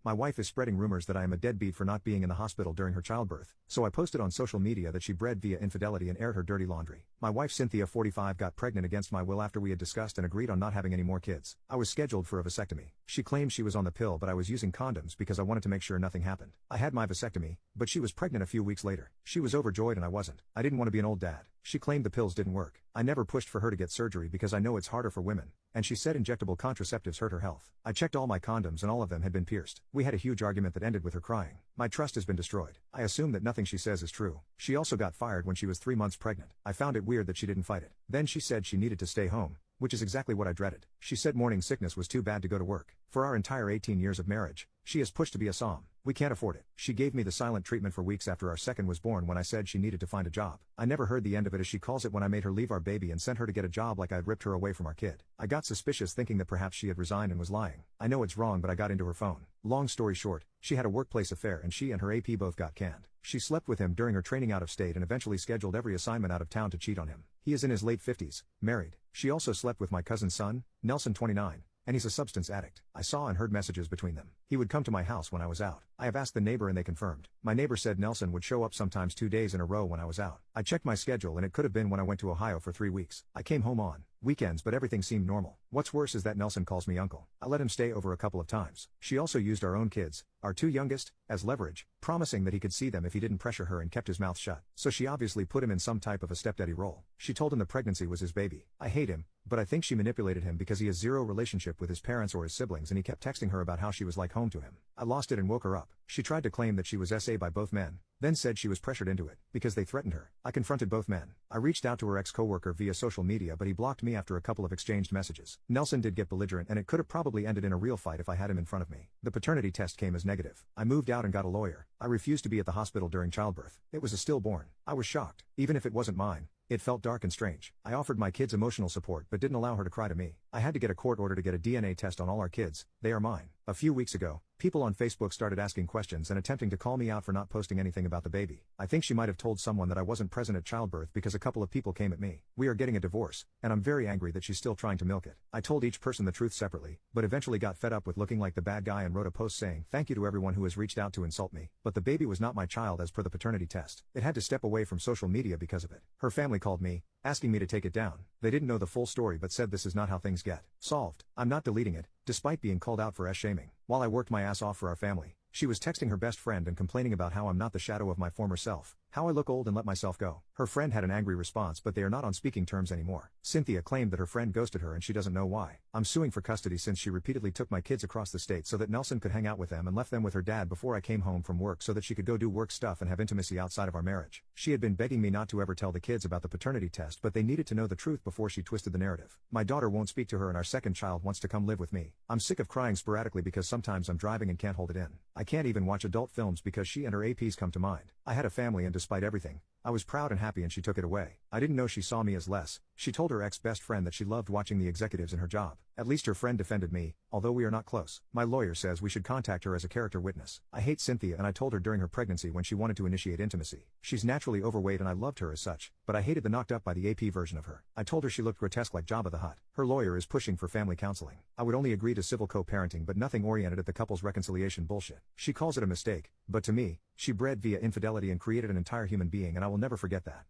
My wife is spreading rumors that I am a deadbeat for not being in the hospital during her childbirth, so I posted on social media that she bred via infidelity and aired her dirty laundry. My wife Cynthia, 45, got pregnant against my will after we had discussed and agreed on not having any more kids. I was scheduled for a vasectomy. She claimed she was on the pill, but I was using condoms because I wanted to make sure nothing happened. I had my vasectomy, but she was pregnant a few weeks later. She was overjoyed and I wasn't. I didn't want to be an old dad. She claimed the pills didn't work. I never pushed for her to get surgery because I know it's harder for women, and she said injectable contraceptives hurt her health. I checked all my condoms and all of them had been pierced. We had a huge argument that ended with her crying. My trust has been destroyed. I assume that nothing she says is true. She also got fired when she was 3 months pregnant. I found it weird that she didn't fight it. Then she said she needed to stay home, which is exactly what I dreaded. She said morning sickness was too bad to go to work. For our entire 18 years of marriage, she has pushed to be a som. We can't afford it. She gave me the silent treatment for weeks after our second was born when I said she needed to find a job. I never heard the end of it, as she calls it, when I made her leave our baby and sent her to get a job like I'd ripped her away from our kid. I got suspicious, thinking that perhaps she had resigned and was lying. I know it's wrong, but I got into her phone. Long story short, she had a workplace affair and she and her AP both got canned. She slept with him during her training out of state and eventually scheduled every assignment out of town to cheat on him. He is in his late 50s, married. She also slept with my cousin's son, Nelson, 29. And he's a substance addict. I saw and heard messages between them. He would come to my house when I was out. I have asked the neighbor and they confirmed. My neighbor said Nelson would show up sometimes 2 days in a row when I was out. I checked my schedule and it could have been when I went to Ohio for 3 weeks. I came home on weekends, but everything seemed normal. What's worse is that Nelson calls me uncle. I let him stay over a couple of times. She also used our own kids, our 2 youngest, as leverage, promising that he could see them if he didn't pressure her, and kept his mouth shut. So she obviously put him in some type of a stepdaddy role. She told him the pregnancy was his baby. I hate him, but I think she manipulated him because he has zero relationship with his parents or his siblings, and he kept texting her about how she was like home to him. I lost it and woke her up. She tried to claim that she was SA by both men, then said she was pressured into it because they threatened her. I confronted both men. I reached out to her ex-coworker via social media, but he blocked me after a couple of exchanged messages. Nelson did get belligerent, and it could have probably ended in a real fight if I had him in front of me. The paternity test came as negative. I moved out and got a lawyer. I refused to be at the hospital during childbirth. It was a stillborn. I was shocked. Even if it wasn't mine, it felt dark and strange. I offered my kids emotional support but didn't allow her to cry to me. I had to get a court order to get a DNA test on all our kids. They are mine. A few weeks ago, people on Facebook started asking questions and attempting to call me out for not posting anything about the baby. I think she might have told someone that I wasn't present at childbirth because a couple of people came at me. We are getting a divorce, and I'm very angry that she's still trying to milk it. I told each person the truth separately, but eventually got fed up with looking like the bad guy and wrote a post saying thank you to everyone who has reached out to insult me. But the baby was not my child as per the paternity test. It had to step away from social media because of it. Her family called me, asking me to take it down. They didn't know the full story but said this is not how things get solved. I'm not deleting it, despite being called out for shaming. While I worked my ass off for our family, she was texting her best friend and complaining about how I'm not the shadow of my former self, how I look old and let myself go. Her friend had an angry response, but they are not on speaking terms anymore. Cynthia claimed that her friend ghosted her and she doesn't know why. I'm suing for custody since she repeatedly took my kids across the state so that Nelson could hang out with them and left them with her dad before I came home from work so that she could go do work stuff and have intimacy outside of our marriage. She had been begging me not to ever tell the kids about the paternity test, but they needed to know the truth before she twisted the narrative. My daughter won't speak to her and our second child wants to come live with me. I'm sick of crying sporadically because sometimes I'm driving and can't hold it in. I can't even watch adult films because she and her APs come to mind. I had a family and despite everything, I was proud and happy and she took it away. I didn't know she saw me as less. She told her ex-best friend that she loved watching the executives in her job. At least her friend defended me, although we are not close. My lawyer says we should contact her as a character witness. I hate Cynthia and I told her during her pregnancy when she wanted to initiate intimacy. She's naturally overweight and I loved her as such, but I hated the knocked up by the AP version of her. I told her she looked grotesque like Jabba the Hutt. Her lawyer is pushing for family counseling. I would only agree to civil co-parenting but nothing oriented at the couple's reconciliation bullshit. She calls it a mistake, but to me, she bred via infidelity and created an entire human being and I will never forget that.